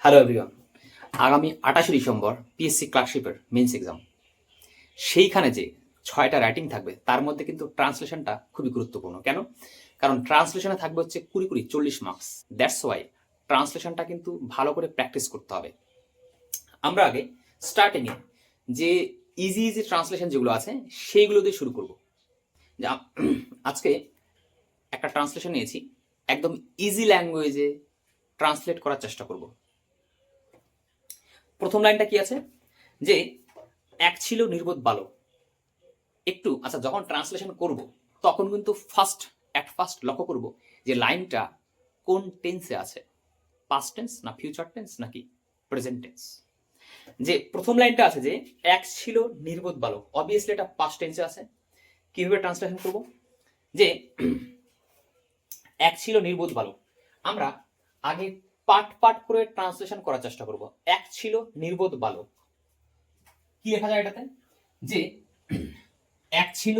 Hello everyone, আগামী 28 December PSC ক্লার্কশিপের men's exam. সেইখানে যে 6টা রাইটিং থাকবে তার মধ্যে কিন্তু ট্রান্সলেশনটা খুবই গুরুত্বপূর্ণ। কেন? কারণ ট্রান্সলেশনে থাকবে হচ্ছে 20 মার্কস। দ্যাটস ওয়াই ট্রান্সলেশনটা কিন্তু ভালো করে প্র্যাকটিস করতে হবে। আমরা আগে স্টার্টিংয়ে যে ইজি ইজি ট্রান্সলেশন যেগুলো আছে সেইগুলো দিয়ে শুরু করব। আজকে একটা ট্রান্সলেশন নিয়েছি, একদম ইজি ল্যাঙ্গুয়েজে ট্রান্সলেট করার চেষ্টা করব। প্রথম লাইনটা কি আছে যে এক ছিল নির্বোধ বালক। একটু আচ্ছা, যখন ট্রান্সলেশন করব তখন কিন্তু ফার্স্ট লক্ষ্য করব যে লাইনটা কোন টেন্সে আছে, পাস্ট টেন্স না ফিউচার টেন্স নাকি প্রেজেন্ট টেন্স। যে প্রথম লাইনটা আছে যে এক ছিল নির্বোধ বালক, অবভিয়াসলি এটা পাস্ট টেন্সে আছে। কিভাবে ট্রান্সলেশন করব যে এক ছিল নির্বোধ বালক, আমরা আগে পার্ট করে ট্রান্সলেশন করার চেষ্টা করব। এক ছিল নির্বোধ বালক, কি লেখা যায় এটাতে যে এক ছিল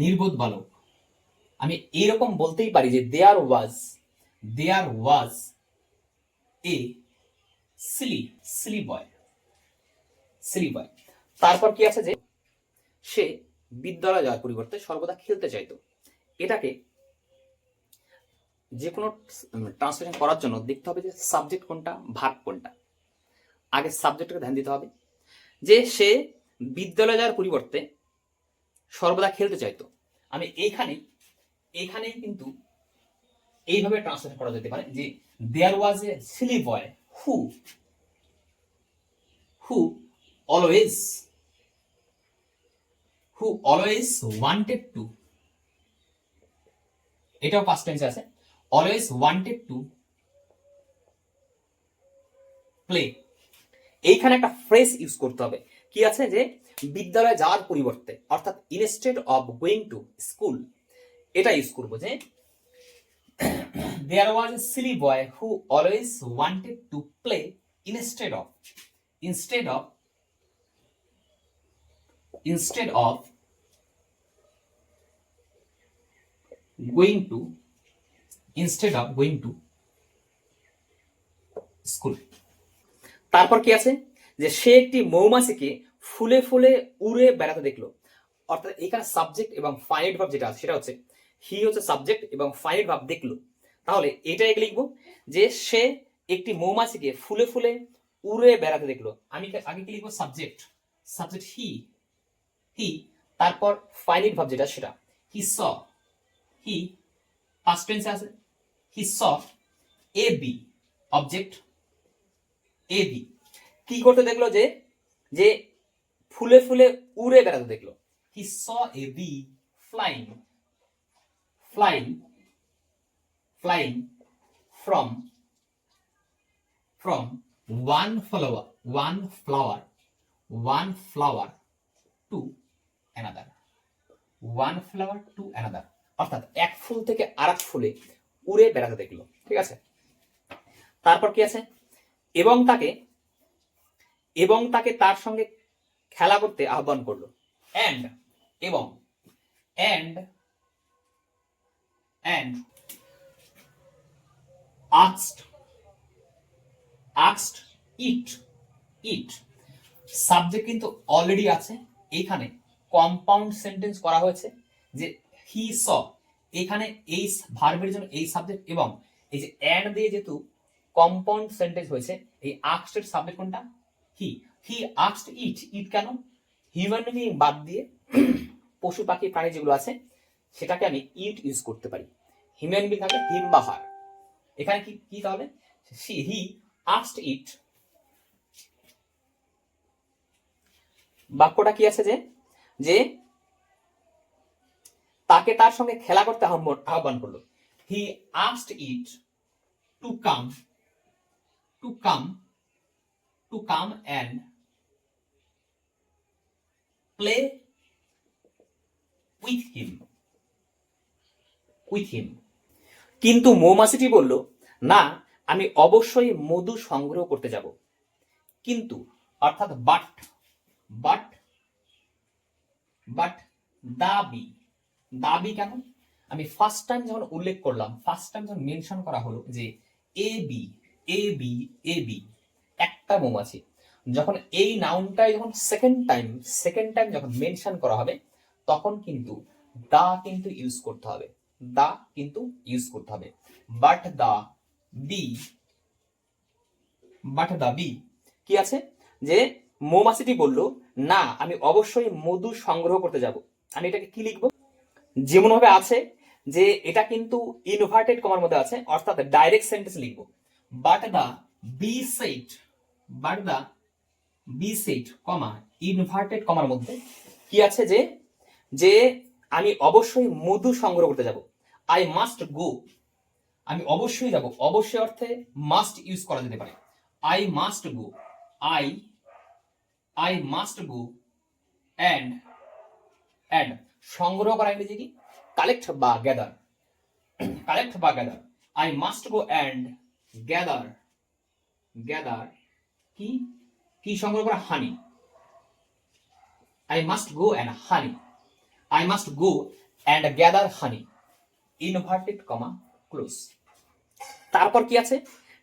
নির্বোধ বালক। আমি এইরকম বলতেই পারি যে দেয়ার ওয়াজ এ সিলি বয়। তারপর কি আছে যে সে বিদ্যালয় যাওয়ার পরিবর্তে সর্বদা খেলতে চাইতো। এটাকে যে কোনো ট্রান্সলেশন করার জন্য দেখতে হবে যে সাবজেক্ট কোনটা, ভার্ব কোনটা। আগে সাবজেক্টকে ধ্যান দিতে হবে যে সে বিদ্যালয় যাওয়ার পরিবর্তে সর্বদা খেলতে চাইতো। আমি এইখানেই কিন্তু এইভাবে ট্রান্সলেশন করা যেতে পারে যে there was a silly boy who always wanted to, এটাও পাস্ট টেন্সে আছে, অলওয়েজ ওয়ান্টেড টু প্লে। এইখানে একটা ফ্রেজ ইউজ করতে হবে, কি আছে যে বিদ্যালয়ে যাওয়ার পরিবর্তে, অর্থাৎ instead of going to school, এটা ইউজ করবো যে there was a silly boy who always wanted to play instead of going to school. তারপর কি আছে যে সে একটি মৌমাছিকে ফুলে ফুলে উড়ে বেড়াতে দেখলো। অর্থাৎ এখানে সাবজেক্ট এবং ফাইনাইট ভার্ব যেটা আছে সেটা হচ্ছে হি হচ্ছে সাবজেক্ট এবং ফাইনাইট ভার্ব দেখলো। তাহলে এটা লিখবো যে সে একটি মৌমাছিকে ফুলে ফুলে উড়ে বেড়াতে দেখলো। আমি আগে কি লিখবো, সাবজেক্ট হি, তারপর ফাইনাইট ভার্ব যেটা সেটা হি পাস্ট টেন্সে আছে, হি স A B, object A B. কি করতে দেখলো যে যে ফুলে ফুলে উড়ে বেড়াতে দেখলো। হি স A B flying from one flower to another, অর্থাৎ এক ফুল থেকে আরেক ফুলে উড়ে বেড়াতে দেখলো। ঠিক আছে, তারপর কি আছে এবং তাকে তার সঙ্গে খেলা করতে আহ্বান করলো। and asked it সাবজেক্ট কিন্তু অলরেডি আছে, এইখানে কম্পাউন্ড সেন্টেন্স করা হয়েছে যে হি স, এখানে এই ভার্বের জন্য এই সাবজেক্ট এবং এই যে এন্ড দিয়ে যেহেতু কম্পাউন্ড সেন্টেন্স হয়েছে, এই আস্কড এর সাবজেক্ট কোনটা, হি আস্কড ইট কেন, হিউম্যান বিং বাদ দিয়ে পশু পাখি প্রাণী যেগুলো আছে সেটাকে আমি ইট ইউজ করতে পারি। হিউম্যান বিং থাকলে হিম বা হার, এখানে কি তাহলে হি আস্কড ইট। বাক্যটা কি আছে যে তাকে তার সঙ্গে খেলা করতে আহ্বান করলো। He asked it to come and play with him. কিন্তু মৌমাছিটি বলল, না, আমি অবশ্যই মধু সংগ্রহ করতে যাব। কিন্তু অর্থাৎ বাট দাবি কেন, আমি ফার্স্ট টাইম যখন উল্লেখ করলাম, ফার্স্ট টাইম যখন মেনশন করা হলো যে এ বি একটা মৌমাছি। যখন এই নাউনটাই যখন সেকেন্ড টাইম যখন মেনশন করা হবে তখন কিন্তু দা কিন্তু ইউজ করতে হবে, দা কিন্তু ইউজ করতে হবে। বাট বি বি কি আছে যে মৌমাছিটি বলল না আমি অবশ্যই মধু সংগ্রহ করতে যাব। আমি এটাকে কি লিখবো, যেমন ভাবে আছে যে এটা কিন্তু ইনভার্টেড কমার মধ্যে আছে, অর্থাৎ ডাইরেক্ট সেন্টেন্স লিখবো। But the bee said, but the bee said comma inverted কমার মধ্যে কি আছে যে যে আমি অবশ্যই মধু সংগ্রহ করতে যাব। আই মাস্ট গো, আমি অবশ্যই যাব, অবশ্যই অর্থে মাস্ট ইউজ করা যেতে পারে। I must go, I must go and সংগ্রহ করা ইংরেজি কি কালেক্ট বা গ্যাদার, কালেক্ট বা gather. I must go and gather, কি কি সংগ্রহ করা, honey. I must go and honey, I must go and gather honey, inverted comma close. তারপর কি আছে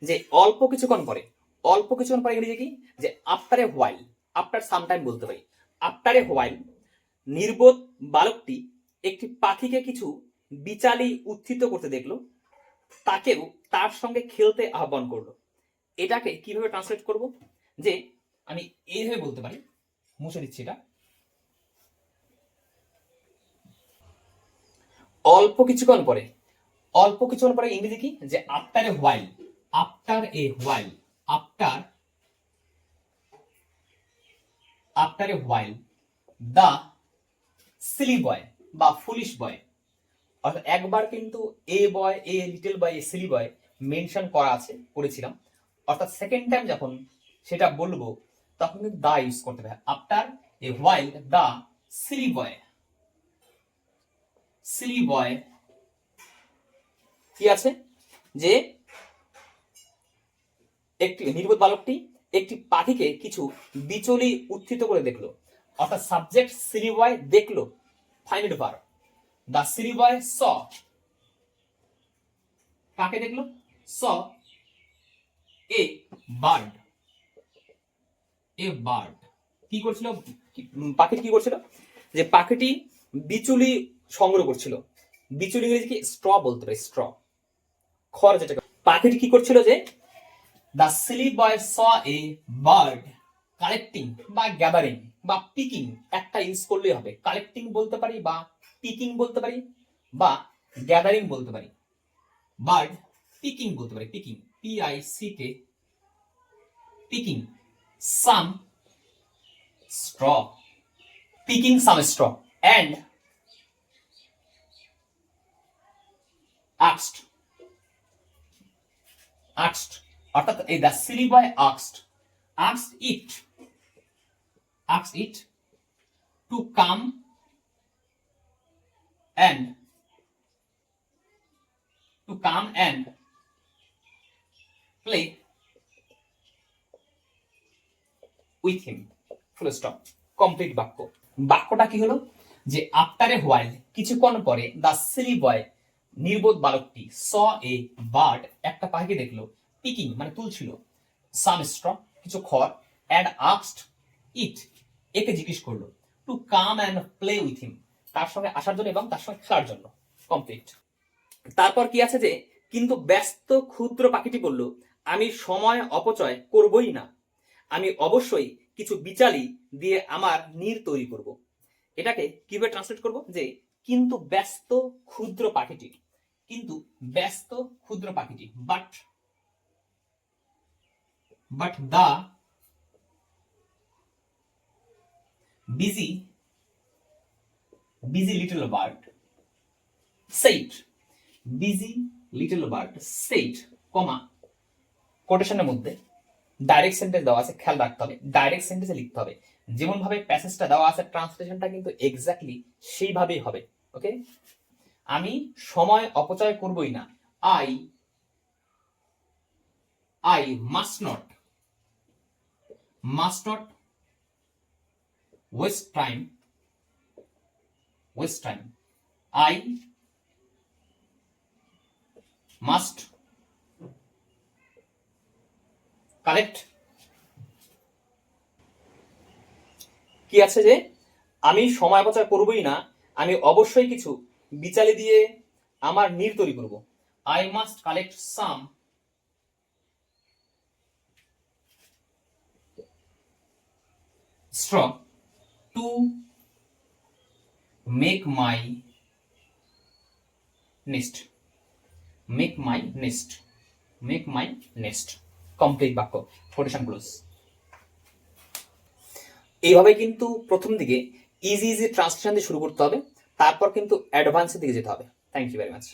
যে অল্প কিছুক্ষণ পরে, অল্প কিছুক্ষণ পরে ইংরেজি কি যে after a while, after some time বলতে পারি। আফটার এ হোয়াইল নির্বোধ বালকটি একটি পাখিকে কিছু বিচালি উত্থিত করতে দেখলো, তাকেও তার সঙ্গে খেলতে আহ্বান করলো। এটাকে কিভাবে ট্রান্সলেট করব, যে আমি এইভাবে বলতে পারি, মুছে দিচ্ছি এটা। অল্প কিছুক্ষণ পরে, অল্প কিছুক্ষণ পরে ইংরেজি কি যে after a while, after a while, after a while the silly boy বা ফুলিশ বয়, অর্থাৎ একবার কিন্তু a boy, a little boy, a silly boy mention করা আছে, করেছিলাম। অর্থাৎ সেকেন্ড টাইম যখন সেটা বলবো তখন কিন্তু দা ইউজ করতে হবে। After a while the silly boy, silly boy কি আছে যে একটি নির্বোধ বালকটি একটি পাখিকে কিছু বিচলি উত্থিত করে দেখলো, অর্থাৎ সাবজেক্ট সিলি বয় দেখলো, ফাইনাল ভার্ব। দা সিলি বয় স, কাকে দেখলো, স এ বার্ড, এ বার্ড কি করছিল, পাখিটি কি করছিল, যে পাখিটি বিচুলি সংগ্রহ করছিল। বিচুলি ইংরেজি কি স্ট্র বলতে পারি, স্ট্র, খড় যেটা। পাখিটি কি করছিল যে the silly boy saw a bird collecting বা গ্যাদারিং বা পিকিং, একটা ইউজ করলেই হবে। কালেক্টিং বলতে পারি বা পিকিং বলতে পারি বা গ্যাদারিং বলতে পারি। বার্ড পিকিং বলতে পারি, picking, PICK, picking some straw, picking some straw and asked, asked অর্থাৎ এই the silly boy asked it to come and play with him, full stop, complete বাক্য। বাক্যটা কি হলো যে আফটার এ হোয়াইল কিছুক্ষণ পরে দ্য সিলি বয় নির্বোধ বালকটি স এ বার্ড একটা পাখি দেখলো, পিকিং মানে তুলছিল, সাম স্ট্র কিছু খড়, অ্যান্ড আস্কড ইট একে জিজ্ঞেস করলো, to come and play with him তার সঙ্গে আসার জন্য এবং তার সঙ্গে খেলার জন্য, কমপ্লিট। তারপর কি আছে যে কিন্তু ব্যস্ত ক্ষুদ্র পাখিটি বলল আমি সময় অপচয় করবই না, আমি অবশ্যই কিছু বিচালি দিয়ে আমার নীড় তৈরি করব। এটাকে কিভাবে ট্রান্সলেট করব, যে কিন্তু ব্যস্ত ক্ষুদ্র পাখিটি, কিন্তু ব্যস্ত ক্ষুদ্র পাখিটি, but the busy little bird said, busy little bird said comma কোটেশনের মধ্যে ডাইরেক্ট সেন্টেন্স দেওয়া আছে, খেয়াল রাখতে হবে ডাইরেক্ট সেন্টেন্সে লিখতে হবে, যেমন ভাবে প্যাসেজটা দেওয়া আছে ট্রান্সলেশনটা কিন্তু এক্স্যাক্টলি সেইভাবেই হবে। ওকে, আমি সময় অপচয় করবই না, I must not waste time, I must collect কি আছে যে আমি সময় অপচয় করবই না, আমি অবশ্যই কিছু বিচালি দিয়ে আমার নীড় তৈরি করব। I must collect some straw to make my nest. Make my nest. Make my nest. Complete বাক্য, কোটেশন ক্লোজ। এইভাবে কিন্তু প্রথম দিকে ইজি ইজি ট্রান্সলেশন দিয়ে শুরু করতে হবে, তারপর কিন্তু অ্যাডভান্সের দিকে যেতে হবে। Thank you very much.